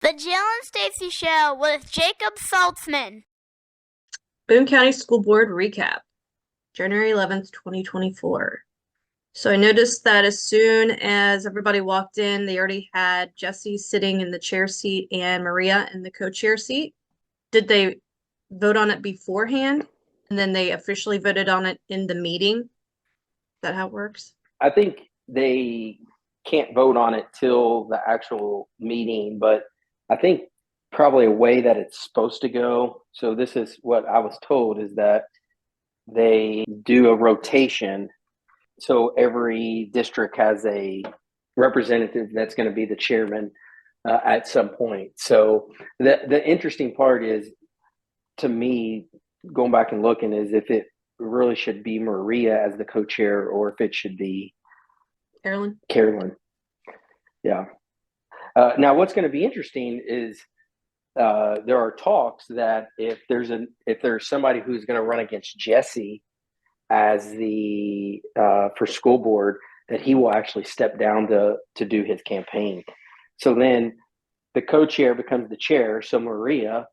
The Jill and Stacy Show with Jacob Saltzman. Boone County School Board recap, January 11th, 2024. So I noticed that as soon as everybody walked in, they already had Jesse sitting in the chair seat and Maria in the co-chair seat. Did they vote on it beforehand and then they officially voted on it in the meeting? Is that how it works? I think they can't vote on it till the actual meeting, but I think probably a way that it's supposed to go. So this is what I was told, is that they do a rotation. So every district has a representative that's going to be the chairman at some point. So the interesting part is, to me, going back and looking, is if it really should be Maria as the co-chair or if it should be Carolyn. Yeah. Now, what's going to be interesting is there are talks that if there's somebody who's going to run against Jesse as the for school board, that he will actually step down to do his campaign. So then the co-chair becomes the chair. So Maria,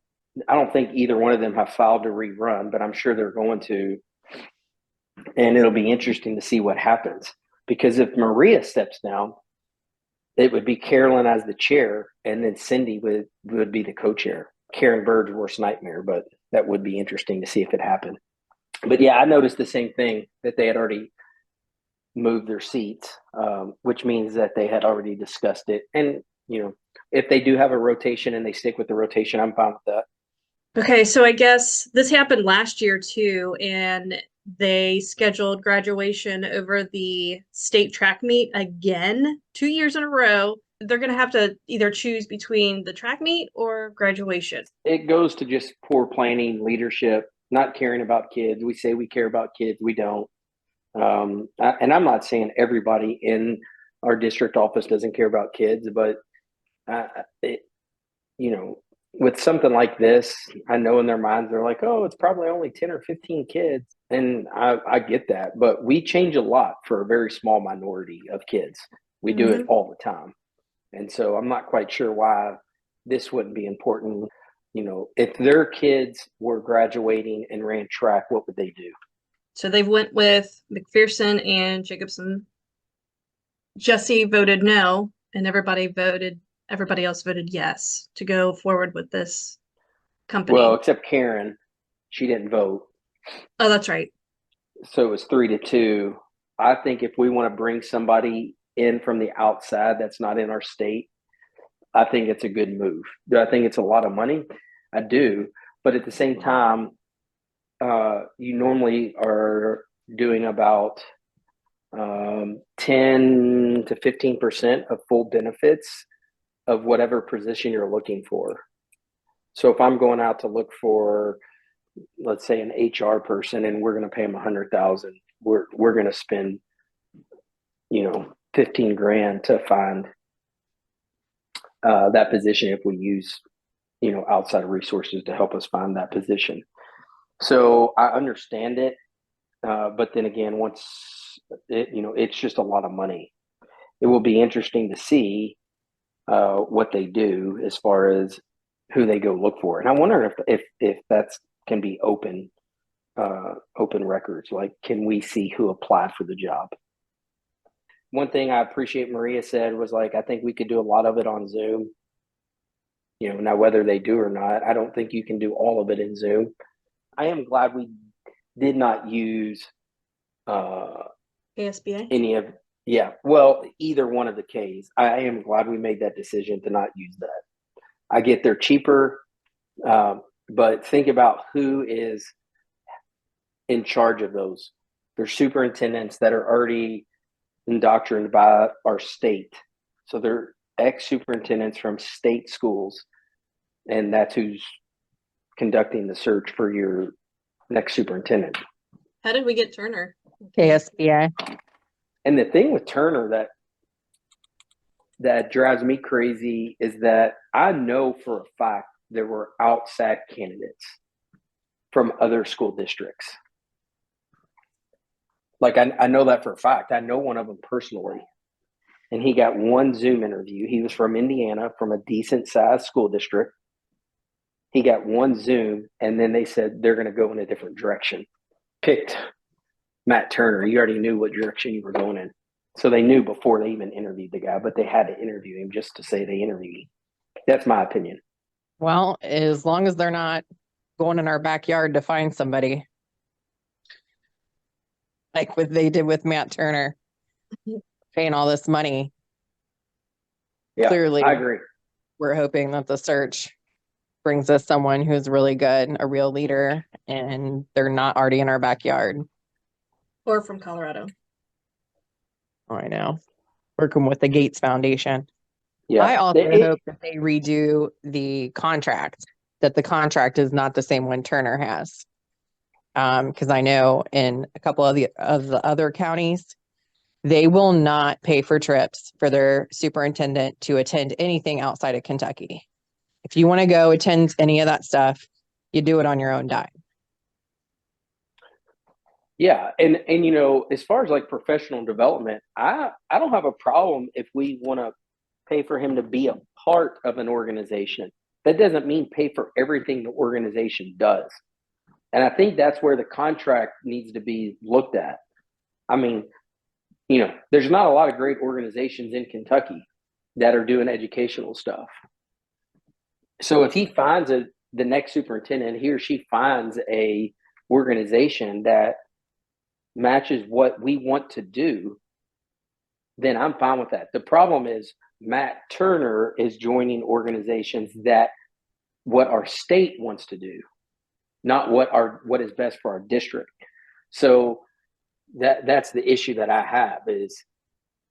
I don't think either one of them have filed to rerun, but I'm sure they're going to. And it'll be interesting to see what happens, because if Maria steps down, it would be Carolyn as the chair, and then Cindy would be the co-chair. Karen Bird's worst nightmare, but that would be interesting to see if it happened. But yeah, I noticed the same thing, that they had already moved their seats, which means that they had already discussed it. And, if they do have a rotation and they stick with the rotation, I'm fine with that. Okay, so I guess this happened last year too, and they scheduled graduation over the state track meet again 2 years in a row. They're going to have to either choose between the track meet or graduation. It goes to just poor planning, leadership, not caring about kids. We say we care about kids. We don't. And I'm not saying everybody in our district office doesn't care about kids, but with something like this, I know in their minds, they're like, oh, it's probably only 10 or 15 kids. And I get that, but we change a lot for a very small minority of kids. We do it all the time. And so I'm not quite sure why this wouldn't be important. If their kids were graduating and ran track, what would they do? So they went with McPherson and Jacobson. Jesse voted no, and everybody else voted yes to go forward with this company. Well, except Karen, she didn't vote. Oh, that's right. So it was 3-2. I think if we want to bring somebody in from the outside that's not in our state, I think it's a good move. Do I think it's a lot of money? I do. But at the same time, you normally are doing about 10 to 15% of full benefits of whatever position you're looking for. So if I'm going out to look for, let's say, an HR person, and we're going to pay them $100,000, we're going to spend, $15,000 to find that position if we use, outside resources to help us find that position. So I understand it, but then again, it's just a lot of money. It will be interesting to see what they do as far as who they go look for. And I wonder if that's can be open records. Like, can we see who applied for the job? One thing I appreciate Maria said was, like, I think we could do a lot of it on Zoom. Now whether they do or not, I don't think you can do all of it in Zoom. I am glad we did not use ASBA? Either one of the Ks. I am glad we made that decision to not use that. I get they're cheaper, but think about who is in charge of those. They're superintendents that are already indoctrinated by our state. So they're ex-superintendents from state schools, and that's who's conducting the search for your next superintendent. How did we get Turner? ASBA. And the thing with Turner that drives me crazy is that I know for a fact there were outside candidates from other school districts. Like, I know that for a fact. I know one of them personally. and he got one Zoom interview. He was from Indiana, from a decent sized school district. He got one Zoom, and then they said they're going to go in a different direction. Picked Matt Turner. You already knew what direction you were going in. So they knew before they even interviewed the guy, but they had to interview him just to say they interviewed him. That's my opinion. Well, as long as they're not going in our backyard to find somebody, like what they did with Matt Turner, paying all this money. Yeah, Clearly, I agree. we're hoping that the search brings us someone who's really good, a real leader, and they're not already in our backyard. Or from Colorado. Oh, I know. Working with the Gates Foundation. Yeah, I also hope that they redo the contract, that the contract is not the same one Turner has. Because I know in a couple of the other counties, they will not pay for trips for their superintendent to attend anything outside of Kentucky. If you want to go attend any of that stuff, you do it on your own dime. Yeah, and you know, as far as like professional development, I don't have a problem if we want to pay for him to be a part of an organization. That doesn't mean pay for everything the organization does. And I think that's where the contract needs to be looked at. I mean, you know, there's not a lot of great organizations in Kentucky that are doing educational stuff. So if he finds the next superintendent, he or she finds a organization that matches what we want to do, then I'm fine with that. The problem is Matt Turner is joining organizations that what our state wants to do, not what is best for our district. So that's the issue that I have is,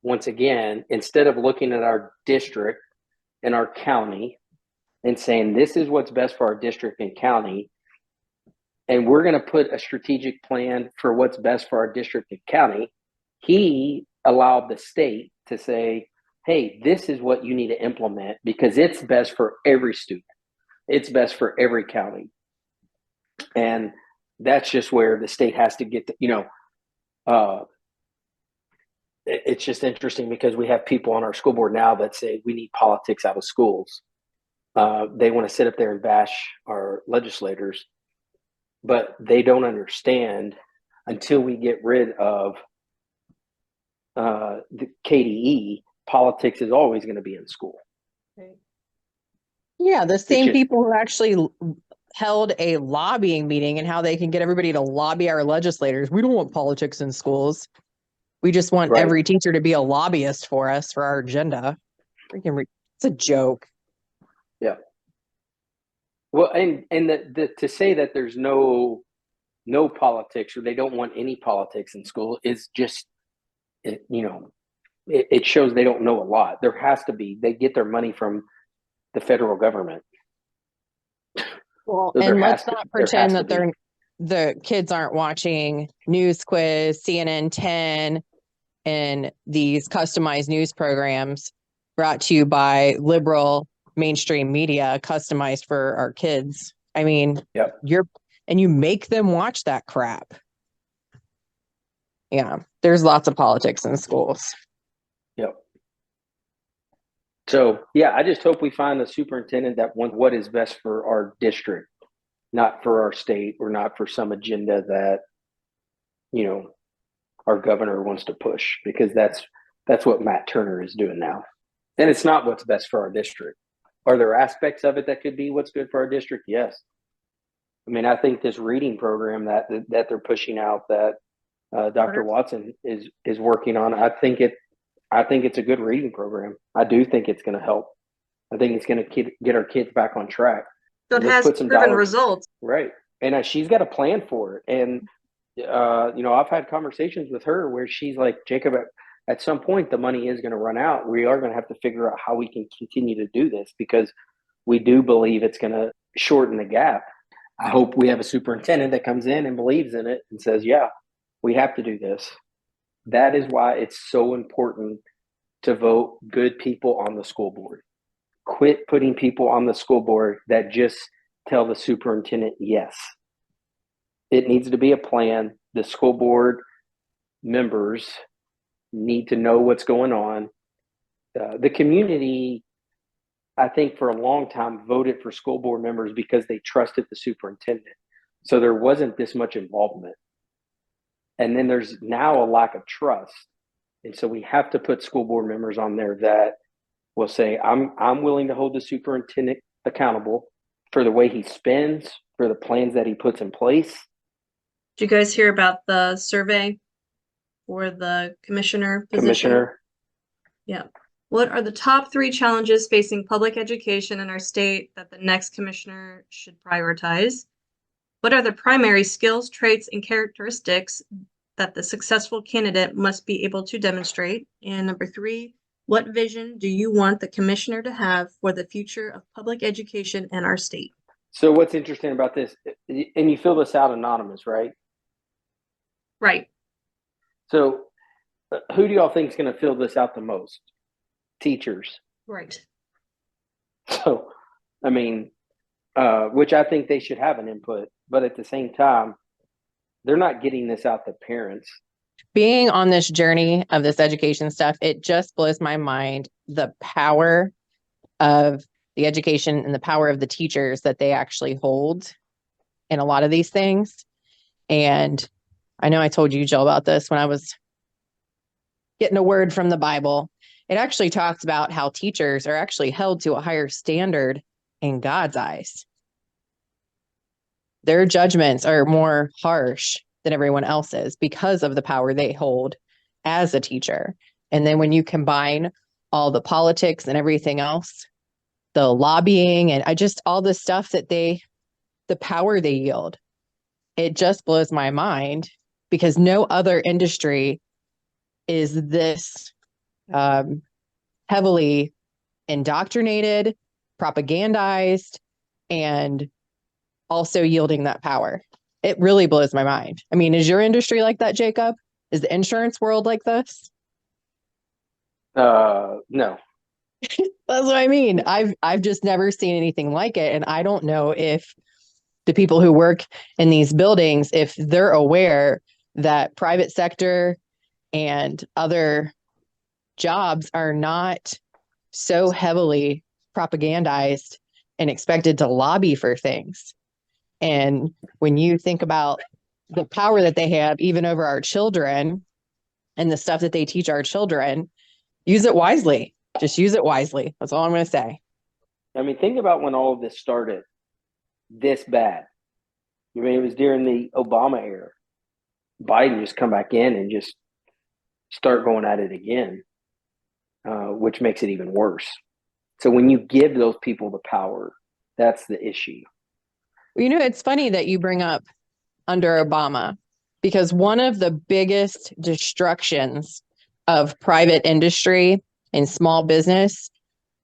once again, instead of looking at our district and our county and saying this is what's best for our district and county, and we're going to put a strategic plan for what's best for our district and county, he allowed the state to say, hey, this is what you need to implement because it's best for every student. It's best for every county. And that's just where the state has to get, it's just interesting because we have people on our school board now that say we need politics out of schools. They want to sit up there and bash our legislators, but they don't understand until we get rid of the KDE, politics is always going to be in school. Yeah, the same people who actually held a lobbying meeting and how they can get everybody to lobby our legislators. We don't want politics in schools. We just want every teacher to be a lobbyist for us for our agenda. It's a joke. Yeah. Well, and to say that there's no politics or they don't want any politics in school is just, it shows they don't know a lot. There has to be. They get their money from the federal government. Well, so and let's not pretend that the kids aren't watching News Quiz, CNN 10, and these customized news programs brought to you by liberal mainstream media, customized for our kids. I mean, you make them watch that crap. Yeah, there's lots of politics in schools. Yep. So, yeah, I just hope we find the superintendent that wants what is best for our district, not for our state or not for some agenda that, our governor wants to push, because that's what Matt Turner is doing now. And it's not what's best for our district. Are there aspects of it that could be what's good for our district? Yes. I mean, I think this reading program that they're pushing out that Dr. Watson is working on, I think it's a good reading program. I do think it's going to help. I think it's going to get our kids back on track. So it has proven results. Right. And she's got a plan for it. And, I've had conversations with her where she's like, Jacob, at some point, the money is going to run out. We are going to have to figure out how we can continue to do this because we do believe it's going to shorten the gap. I hope we have a superintendent that comes in and believes in it and says, yeah, we have to do this. That is why it's so important to vote good people on the school board. Quit putting people on the school board that just tell the superintendent yes. It needs to be a plan. The school board members need to know what's going on. the community, I think for a long time, voted for school board members because they trusted the superintendent. So there wasn't this much involvement. And then there's now a lack of trust. And so we have to put school board members on there that will say, I'm willing to hold the superintendent accountable for the way he spends, for the plans that he puts in place. Did you guys hear about the survey for the commissioner position? Commissioner. Yeah. What are the top 3 challenges facing public education in our state that the next commissioner should prioritize? What are the primary skills, traits, and characteristics that the successful candidate must be able to demonstrate? And number 3, what vision do you want the commissioner to have for the future of public education in our state? So what's interesting about this, and you fill this out anonymous, right? Right. So who do y'all think is going to fill this out the most? Teachers. Right. So, I mean, which I think they should have an input, but at the same time, they're not getting this out to parents. Being on this journey of this education stuff, it just blows my mind, the power of the education and the power of the teachers that they actually hold in a lot of these things. And I know I told you, Jill, about this when I was getting a word from the Bible. It actually talks about how teachers are actually held to a higher standard in God's eyes. Their judgments are more harsh than everyone else's because of the power they hold as a teacher. And then when you combine all the politics and everything else, the lobbying and all the stuff that the power they yield, it just blows my mind because no other industry is this heavily indoctrinated, propagandized, and also yielding that power. It really blows my mind. I mean, is your industry like that, Jacob? Is the insurance world like this? No. That's what I mean. I've just never seen anything like it. And I don't know if the people who work in these buildings, if they're aware that private sector and other jobs are not so heavily propagandized and expected to lobby for things. And when you think about the power that they have even over our children and the stuff that they teach our children, use it wisely. Just use it wisely. That's all I'm going to say. I mean, think about when all of this started this bad. I mean, it was during the Obama era. Biden just come back in and just start going at it again, which makes it even worse. So when you give those people the power, that's the issue. You know, it's funny that you bring up under Obama, because one of the biggest destructions of private industry and small business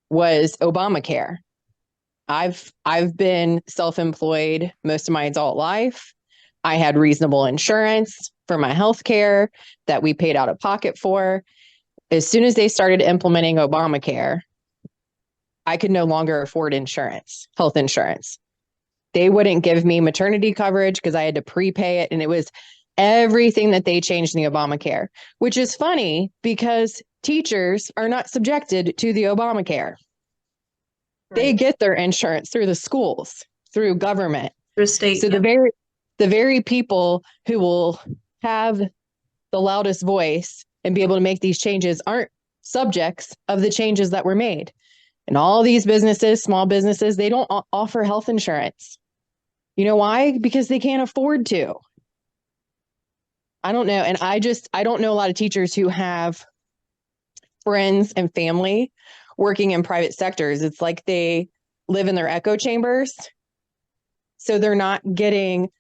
was Obamacare. I've been self-employed most of my adult life. I had reasonable insurance for my health care that we paid out of pocket for. As soon as they started implementing Obamacare, I could no longer afford insurance, health insurance. They wouldn't give me maternity coverage because I had to prepay it. And it was everything that they changed in the Obamacare, which is funny because teachers are not subjected to the Obamacare. Right. They get their insurance through the schools, through government. Through state. So the very people who will have the loudest voice and be able to make these changes aren't subjects of the changes that were made. And all these businesses, small businesses, they don't offer health insurance. You know why? Because they can't afford to. I don't know. And I don't know a lot of teachers who have friends and family working in private sectors. It's like they live in their echo chambers. So they're not getting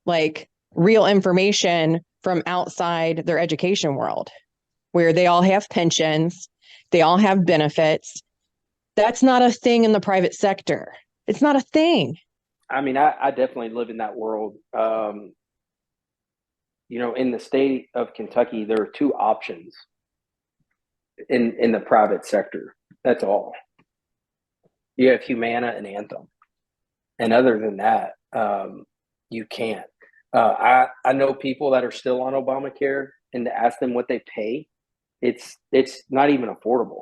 like real information from outside their education world, where they all have pensions, they all have benefits. That's not a thing in the private sector. It's not a thing. I mean, I definitely live in that world. You know, in the state of Kentucky, there are 2 options in the private sector. That's all. You have Humana and Anthem. And other than that, you can't. I know people that are still on Obamacare, and to ask them what they pay, it's not even affordable.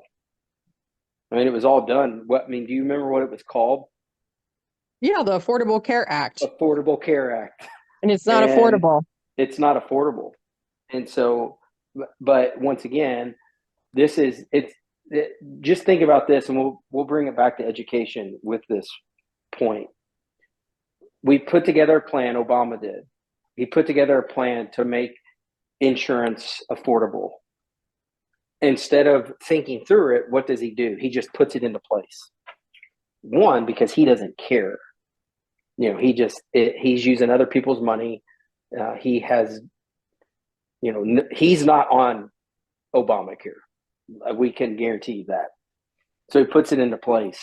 I mean, it was all done. Do you remember what it was called? Yeah, the Affordable Care Act. Affordable Care Act. And it's not And affordable. it's not affordable. And so, but once again, just think about this, and we'll bring it back to education with this point. We put together a plan, Obama did. He put together a plan to make insurance affordable. Instead of thinking through it, what does he do? He just puts it into place. One, because he doesn't care. He's using other people's money. He has, he's not on Obamacare. We can guarantee you that. So he puts it into place,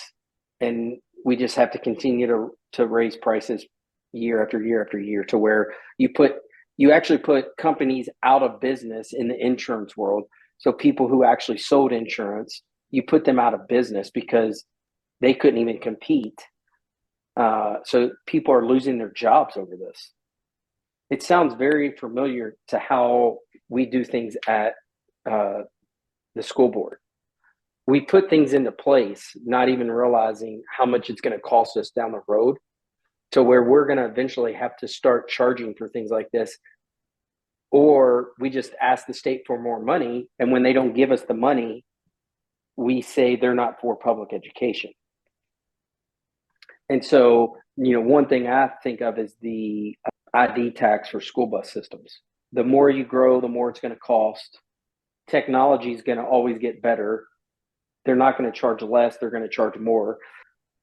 and we just have to continue to raise prices year after year after year, to where you actually put companies out of business in the insurance world. So people who actually sold insurance, you put them out of business because they couldn't even compete. So people are losing their jobs over this. It sounds very familiar to how we do things at the school board. We put things into place, not even realizing how much it's going to cost us down the road, to where we're going to eventually have to start charging for things like this. Or we just ask the state for more money, and when they don't give us the money, we say they're not for public education. And so, one thing I think of is the ID tax for school bus systems. The more you grow, the more it's going to cost. Technology is going to always get better. They're not going to charge less. They're going to charge more.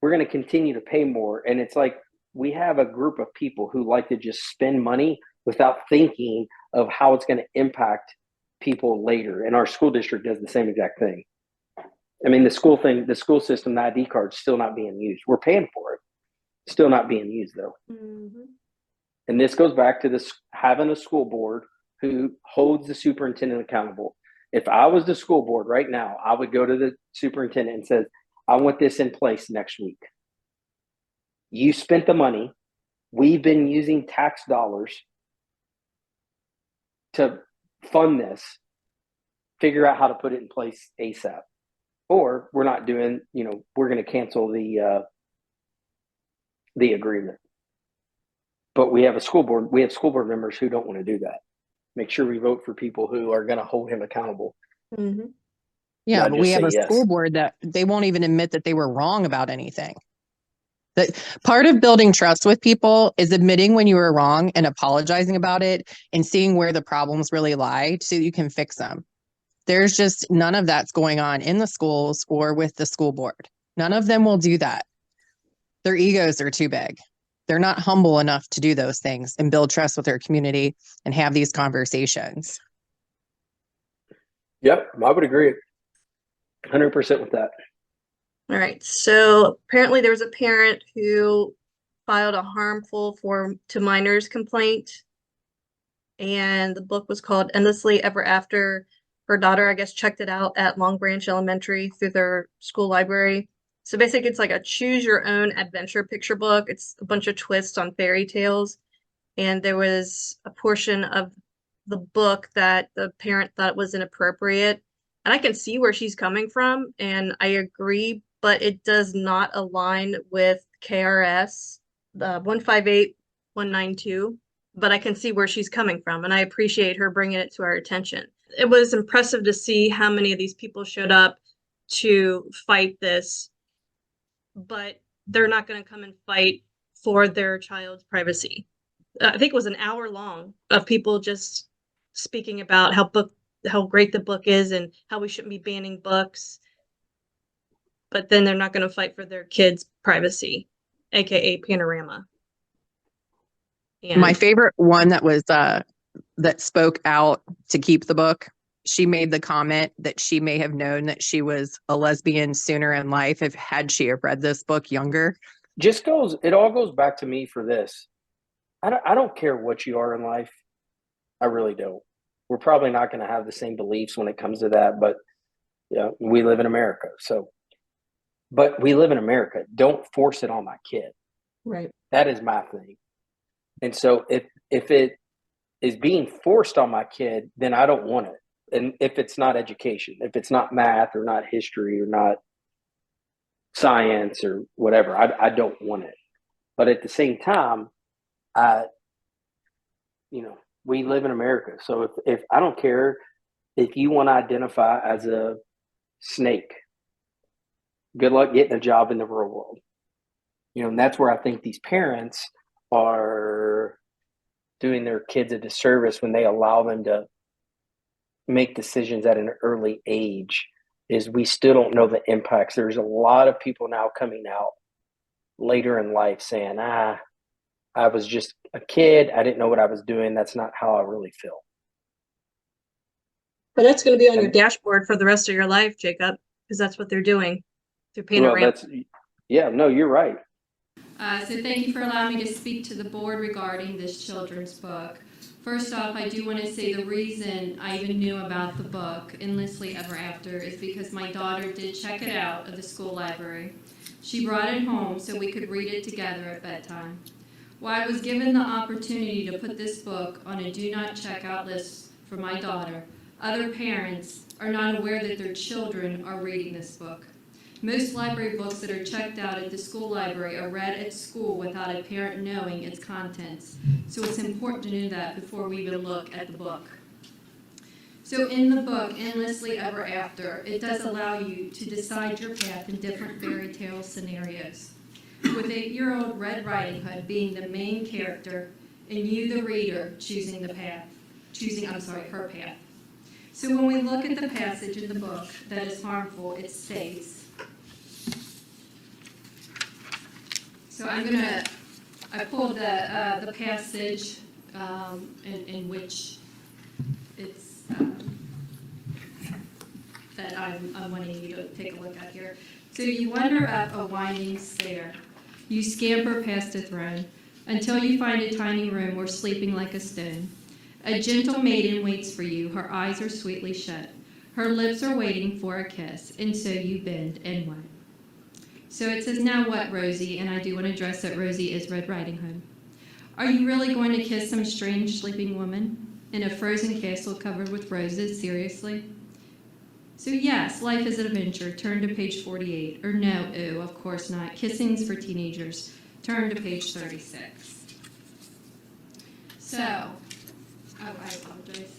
We're going to continue to pay more. And it's like we have a group of people who like to just spend money without thinking of how it's going to impact people later. And our school district does the same exact thing. I mean, the school system, the ID card is still not being used. We're paying for it. Still not being used, though. Mm-hmm. And this goes back to this, having a school board who holds the superintendent accountable. If I was the school board right now, I would go to the superintendent and say, I want this in place next week. You spent the money. We've been using tax dollars to fund this. Figure out how to put it in place ASAP. Or we're not doing, we're going to cancel the agreement. But we have a school board. We have school board members who don't want to do that. Make sure we vote for people who are going to hold him accountable. Mm-hmm. Yeah, Not but we just have say a school yes. board that they won't even admit that they were wrong about anything. That part of building trust with people is admitting when you were wrong and apologizing about it and seeing where the problems really lie so you can fix them. There's just none of that's going on in the schools or with the school board. None of them will do that. Their egos are too big. They're not humble enough to do those things and build trust with their community and have these conversations. Yep, I would agree 100% with that. All right. So apparently there was a parent who filed a harmful to minors complaint. And the book was called Endlessly Ever After. Her daughter, I guess, checked it out at Long Branch Elementary through their school library. So basically it's like a choose your own adventure picture book. It's a bunch of twists on fairy tales. And there was a portion of the book that the parent thought was inappropriate. And I can see where she's coming from, and I agree, but it does not align with KRS, the 158192. But I can see where she's coming from, and I appreciate her bringing it to our attention. It was impressive to see how many of these people showed up to fight this, but they're not going to come and fight for their child's privacy. I think it was an hour long of people just speaking about how great the book is and how we shouldn't be banning books. But then they're not going to fight for their kids' privacy, aka Panorama. And my favorite one that was that spoke out to keep the book, she made the comment that she may have known that she was a lesbian sooner in life had she have read this book younger. It all goes back to me for this. I don't care what you are in life. I really don't. We're probably not going to have the same beliefs when it comes to that, but we live in America. But we live in America. Don't force it on my kid. right. That is my thing. And so if it is being forced on my kid, then I don't want it. And if it's not education, if it's not math or not history or not science or whatever. I don't want it. But at the same time, we live in America. So if I don't care if you want to identify as a snake, good luck getting a job in the real world. And that's where I think these parents are doing their kids a disservice when they allow them to make decisions at an early age, is we still don't know the impacts. There's a lot of people now coming out later in life saying, I was just a kid. I didn't know what I was doing. That's not how I really feel. But that's going to be on your dashboard for the rest of your life, Jacob, because that's what they're doing. They're paying a rent. No, you're right. So thank you for allowing me to speak to the board regarding this children's book. First off, I do want to say the reason I even knew about the book, Endlessly Ever After, is because my daughter did check it out at the school library. She brought it home so we could read it together at bedtime. While I was given the opportunity to put this book on a do not check out list for my daughter, other parents are not aware that their children are reading this book. Most library books that are checked out at the school library are read at school without a parent knowing its contents. So it's important to know that before we even look at the book. So in the book, Endlessly Ever After, it does allow you to decide your path in different fairy tale scenarios, with 8-year-old Red Riding Hood being the main character and you, the reader, choosing her path. So when we look at the passage in the book that is harmful, it states, so I pulled the passage in which it's that I'm wanting you to take a look at here. So you wander up a winding stair. You scamper past a throne until you find a tiny room where sleeping like a stone. A gentle maiden waits for you. Her eyes are sweetly shut. Her lips are waiting for a kiss, and so you bend and what? So it says, now what, Rosie? And I do want to address that Rosie is Red Riding Hood. Are you really going to kiss some strange sleeping woman in a frozen castle covered with roses? Seriously? So yes, life is an adventure. Turn to page 48. Or no, of course not. Kissing's for teenagers. Turn to page 36. So, I apologize.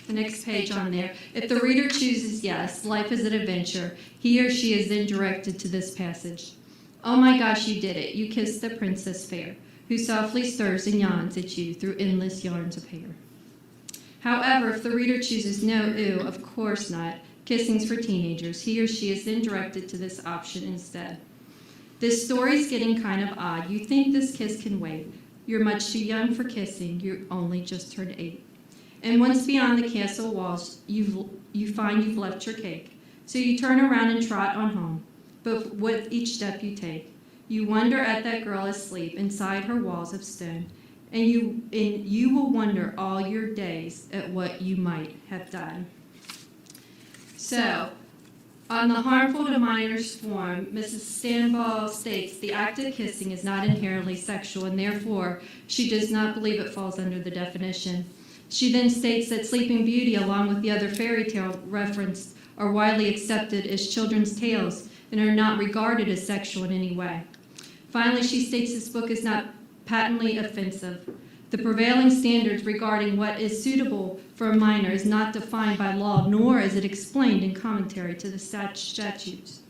The next page on there. If the reader chooses yes, life is an adventure, he or she is then directed to this passage. Oh my gosh, you did it. You kissed the princess fair, who softly stirs and yawns at you through endless yarns of hair. However, if the reader chooses no, of course not, kissing's for teenagers, he or she is then directed to this option instead. This story's getting kind of odd. You think this kiss can wait. You're much too young for kissing. You only just turned 8. And once beyond the castle walls, you find you've left your cake. So you turn around and trot on home. But with each step you take, you wonder at that girl asleep inside her walls of stone. And you will wonder all your days at what you might have done. So, on the harmful to minors form, Mrs. Stanball states the act of kissing is not inherently sexual, and therefore she does not believe it falls under the definition. She then states that Sleeping Beauty, along with the other fairy tale referenced, are widely accepted as children's tales and are not regarded as sexual in any way. Finally, she states this book is not patently offensive. The prevailing standards regarding what is suitable for a minor is not defined by law, nor is it explained in commentary to the statutes.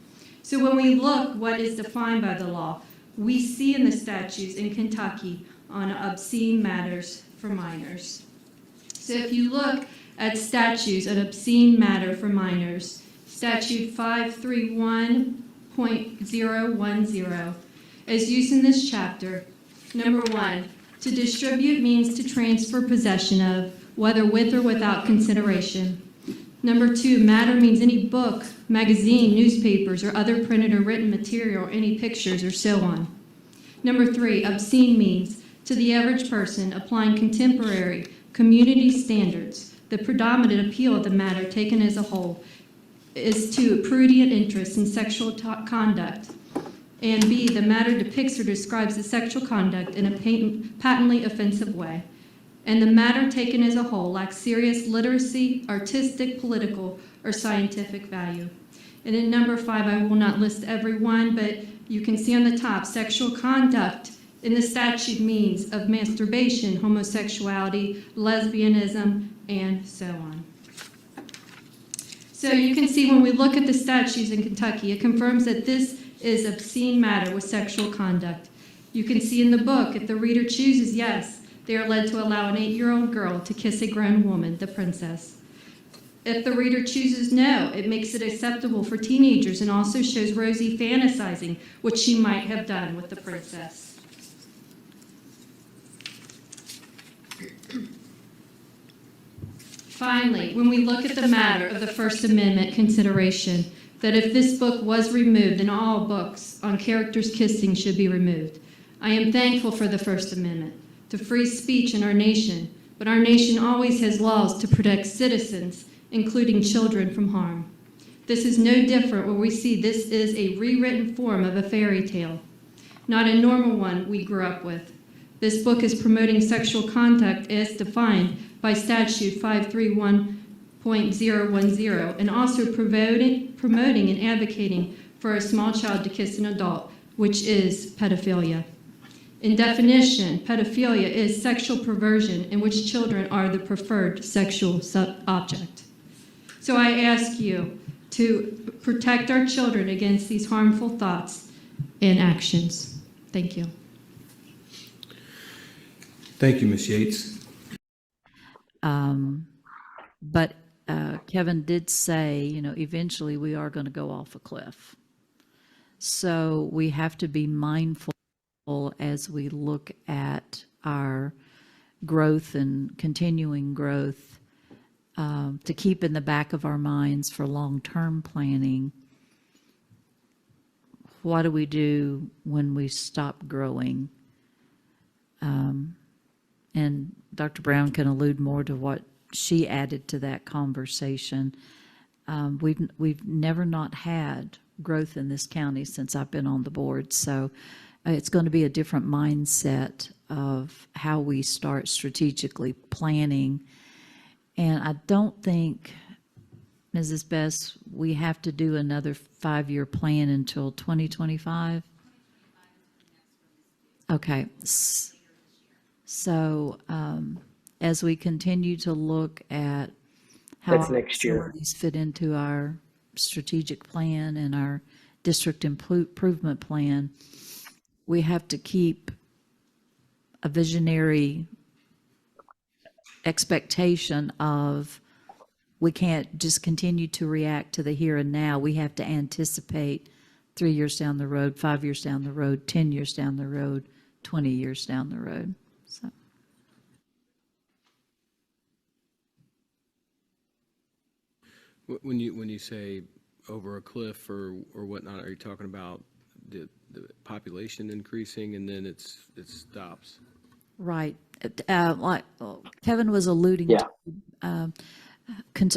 So when we look what is defined by the law, we see in the statutes in Kentucky on obscene matters for minors. So if you look at statutes, an obscene matter for minors, statute 531.010, as used in this chapter, number 1, to distribute means to transfer possession of, whether with or without consideration. Number 2, matter means any book, magazine, newspapers, or other printed or written material, or any pictures, or so on. Number 3, obscene means, to the average person, applying contemporary community standards. The predominant appeal of the matter taken as a whole is to prurient interest in sexual conduct. And B, the matter depicts or describes the sexual conduct in a patently offensive way. And the matter taken as a whole lacks serious literacy, artistic, political, or scientific value. And in number 5, I will not list every one, but you can see on the top, sexual conduct in the statute means of masturbation, homosexuality, lesbianism, and so on. So you can see when we look at the statutes in Kentucky, it confirms that this is obscene matter with sexual conduct. You can see in the book, if the reader chooses yes, they are led to allow an 8-year-old girl to kiss a grown woman, the princess. If the reader chooses no, it makes it acceptable for teenagers and also shows Rosie fantasizing what she might have done with the princess. Finally, when we look at the matter of the First Amendment consideration, that if this book was removed, then all books on characters kissing should be removed. I am thankful for the First Amendment, to free speech in our nation, but our nation always has laws to protect citizens, including children, from harm. This is no different where we see this is a rewritten form of a fairy tale, not a normal one we grew up with. This book is promoting sexual conduct as defined by statute 531.010 and also promoting and advocating for a small child to kiss an adult, which is pedophilia. In definition, pedophilia is sexual perversion in which children are the preferred sexual object. So I ask you to protect our children against these harmful thoughts and actions. Thank you. Thank you, Ms. Yates. But Kevin did say, you know, eventually we are going to go off a cliff. So we have to be mindful as we look at our growth and continuing growth, to keep in the back of our minds for long-term planning. What do we do when we stop growing? And Dr. Brown can allude more to what she added to that conversation. We've never not had growth in this county since I've been on the board, so it's going to be a different mindset of how we start strategically planning. And I don't think, Mrs. Best, we have to do another 5-year plan until 2025? Okay. So as we continue to look at how That's our next year. facilities fit into our strategic plan and our district improvement plan, we have to keep a visionary expectation of we can't just continue to react to the here and now. We have to anticipate 3 years down the road, 5 years down the road, 10 years down the road, 20 years down the road. So. When you say over a cliff or whatnot, are you talking about the population increasing and then it stops? Right. Like Kevin was alluding Yeah. to,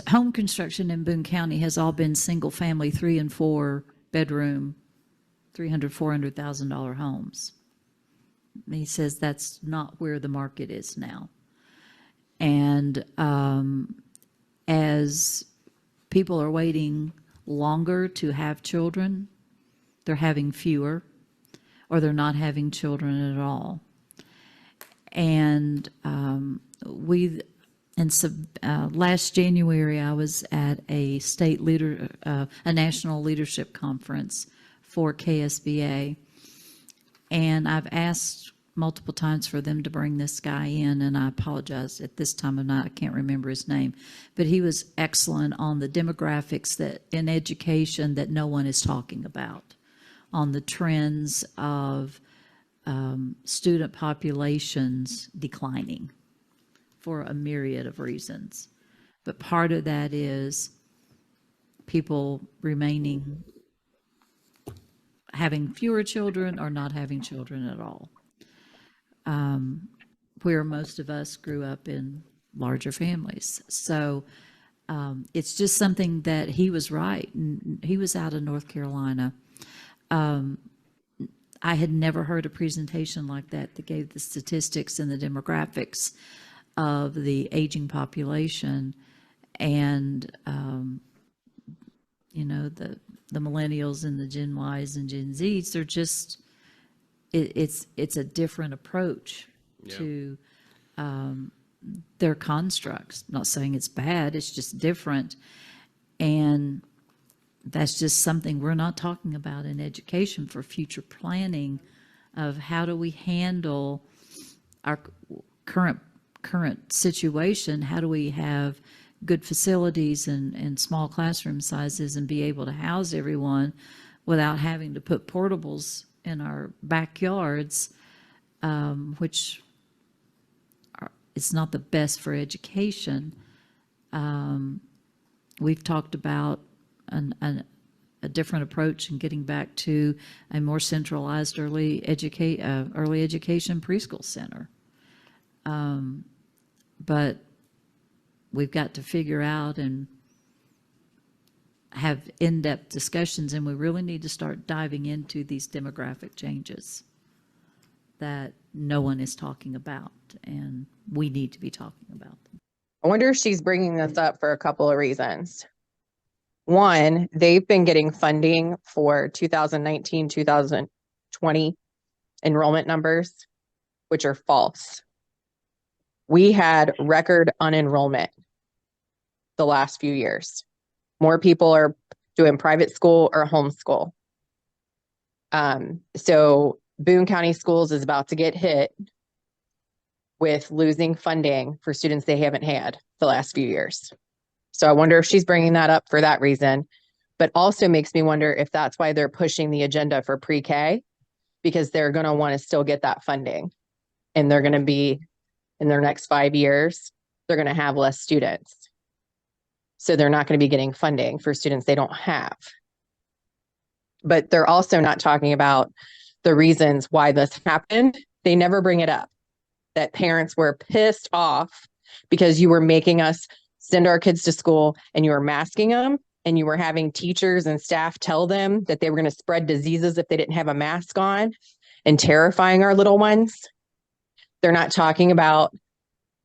home construction in Boone County has all been single family, 3 and 4 bedroom, $400,000 homes. He says that's not where the market is now. And as people are waiting longer to have children, they're having fewer, or they're not having children at all. And last January, I was at a a national leadership conference for KSBA, and I've asked multiple times for them to bring this guy in, and I apologize at this time of night, I can't remember his name, but he was excellent on the demographics that in education that no one is talking about, on the trends of student populations declining for a myriad of reasons. But part of that is people remaining, having fewer children or not having children at all. Where most of us grew up in larger families. So it's just something that he was right. And he was out of North Carolina. I had never heard a presentation like that gave the statistics and the demographics of the aging population and, you know, the millennials and the Gen Ys and Gen Zs. They're just, it's a different approach to their constructs. I'm not saying it's bad, it's just different. And that's just something we're not talking about in education for future planning of how do we handle our current situation. How do we have good facilities and small classroom sizes and be able to house everyone without having to put portables in our backyards, which it's not the best for education. We've talked about a different approach and getting back to a more centralized early education preschool center. But we've got to figure out and have in-depth discussions, and we really need to start diving into these demographic changes that no one is talking about, and we need to be talking about them. I wonder if she's bringing this up for a couple of reasons. One, they've been getting funding for 2019, 2020 enrollment numbers, which are false. We had record unenrollment the last few years. More people are doing private school or homeschool. So Boone County Schools is about to get hit with losing funding for students they haven't had the last few years. So I wonder if she's bringing that up for that reason, but also makes me wonder if that's why they're pushing the agenda for pre-K, because they're going to want to still get that funding, and they're going to be, in their next 5 years, they're going to have less students. So they're not going to be getting funding for students they don't have. But they're also not talking about the reasons why this happened. They never bring it up, that parents were pissed off because you were making us send our kids to school and you were masking them, and you were having teachers and staff tell them that they were going to spread diseases if they didn't have a mask on, and terrifying our little ones. They're not talking about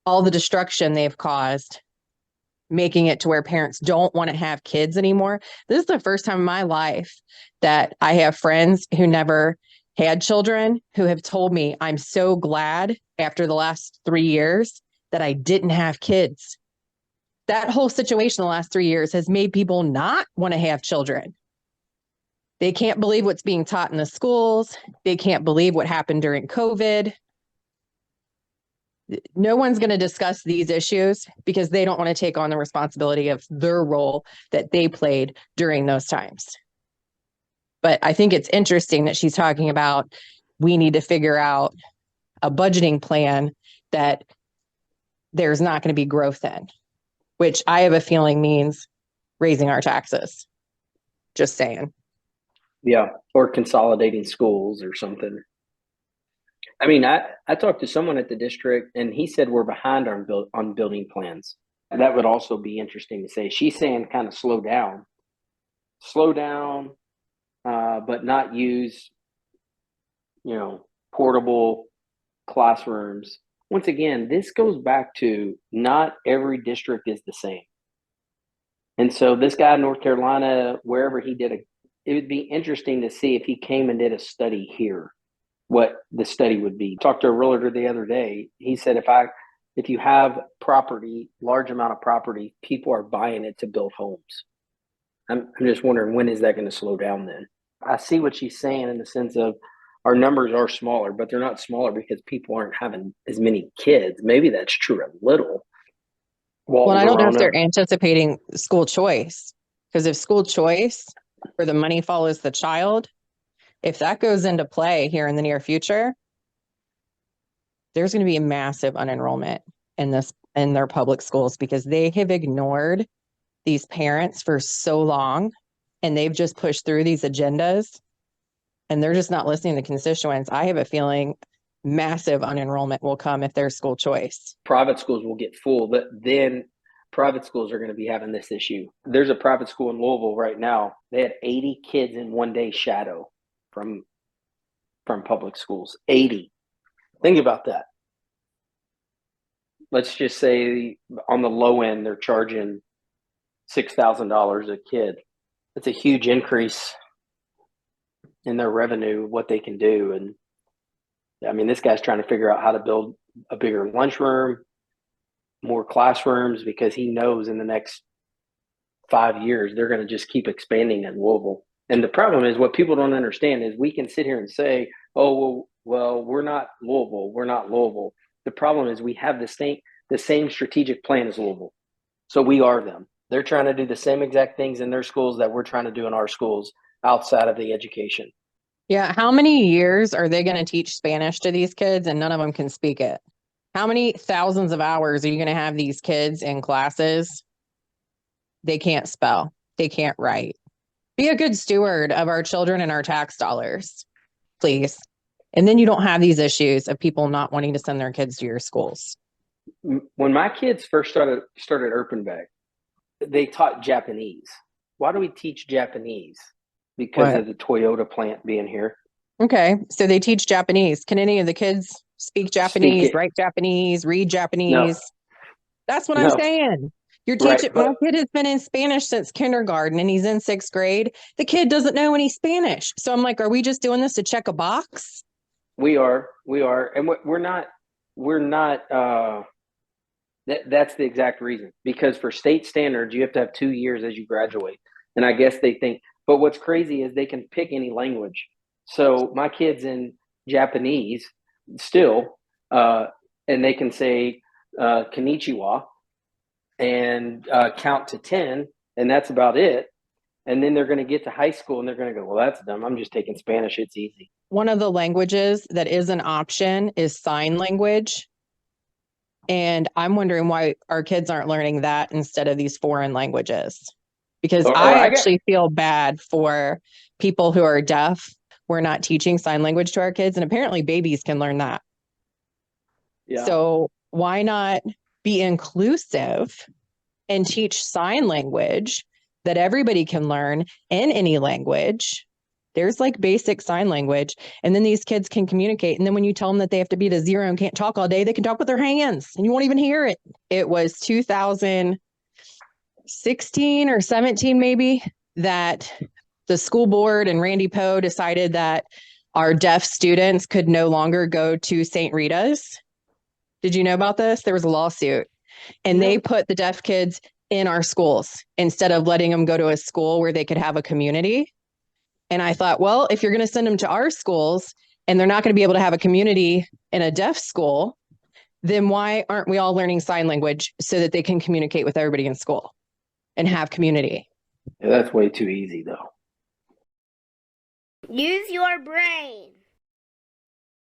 all the destruction they've caused, making it to where parents don't want to have kids anymore. This is the first time in my life that I have friends who never had children who have told me, I'm so glad after the last 3 years that I didn't have kids. That whole situation the last 3 years has made people not want to have children. They can't believe what's being taught in the schools. They can't believe what happened during COVID. No one's going to discuss these issues because they don't want to take on the responsibility of their role that they played during those times. But I think it's interesting that she's talking about, we need to figure out a budgeting plan that there's not going to be growth in, which I have a feeling means raising our taxes. Just saying. Yeah, or consolidating schools or something. I mean, I talked to someone at the district, and he said we're behind on building plans. And that would also be interesting to say. She's saying kind of slow down, but not use, portable classrooms. Once again, this goes back to not every district is the same. And so this guy in North Carolina, wherever he did it would be interesting to see if he came and did a study here, what the study would be. Talked to a realtor the other day. He said, if you have property, large amount of property, people are buying it to build homes. I'm just wondering, when is that going to slow down then? I see what she's saying in the sense of our numbers are smaller, but they're not smaller because people aren't having as many kids. Maybe that's true a little. Well, I don't know if they're anticipating school choice, because if school choice where the money follows the child, if that goes into play here in the near future, there's going to be a massive unenrollment in their public schools, because they have ignored these parents for so long, and they've just pushed through these agendas, and they're just not listening to constituents. I have a feeling massive unenrollment will come if there's school choice. Private schools will get full, but then private schools are going to be having this issue. There's a private school in Louisville right now. They had 80 kids in one day shadow from public schools. 80. Think about that. Let's just say on the low end, they're charging $6,000 a kid. it's a huge increase in their revenue, what they can do. And I mean, this guy's trying to figure out how to build a bigger lunchroom, more classrooms, because he knows in the next 5 years, they're going to just keep expanding in Louisville. And the problem is, what people don't understand is we can sit here and say, oh, well, we're not Louisville. We're not Louisville. The problem is we have the same strategic plan as Louisville. So we are them. They're trying to do the same exact things in their schools that we're trying to do in our schools outside of the education. Yeah. How many years are they going to teach Spanish to these kids and none of them can speak it? How many thousands of hours are you going to have these kids in classes? They can't spell. They can't write. Be a good steward of our children and our tax dollars, please. And then you don't have these issues of people not wanting to send their kids to your schools. When my kids first started Erpenbeck, they taught Japanese. Why do we teach Japanese? Because of the Toyota plant being here. Okay, so they teach Japanese. Can any of the kids speak Japanese, write Japanese, read Japanese? That's what I'm saying. You're teaching, my kid has been in Spanish since kindergarten and he's in 6th grade. The kid doesn't know any Spanish. So I'm like, are we just doing this to check a box? We are. And we're not, that's the exact reason. Because for state standards, you have to have 2 years as you graduate. And I guess they think, but what's crazy is they can pick any language. So my kid's in Japanese still, and they can say konnichiwa and count to 10, and that's about it. And then they're going to get to high school and they're going to go, well, that's dumb. I'm just taking Spanish. It's easy. One of the languages that is an option is sign language. And I'm wondering why our kids aren't learning that instead of these foreign languages. Because I actually feel bad for people who are deaf. We're not teaching sign language to our kids, and apparently babies can learn that. Yeah. So why not be inclusive and teach sign language that everybody can learn in any language? There's like basic sign language, and then these kids can communicate. And then when you tell them that they have to be at a 0 and can't talk all day, they can talk with their hands and you won't even hear it. It was 2016 or 17 maybe that the school board and Randy Poe decided that our deaf students could no longer go to St. Rita's. Did you know about this? There was a lawsuit, and they put the deaf kids in our schools instead of letting them go to a school where they could have a community. And I thought, well, if you're going to send them to our schools and they're not going to be able to have a community in a deaf school, then why aren't we all learning sign language so that they can communicate with everybody in school and have community? Yeah, that's way too easy, though. Use your brain.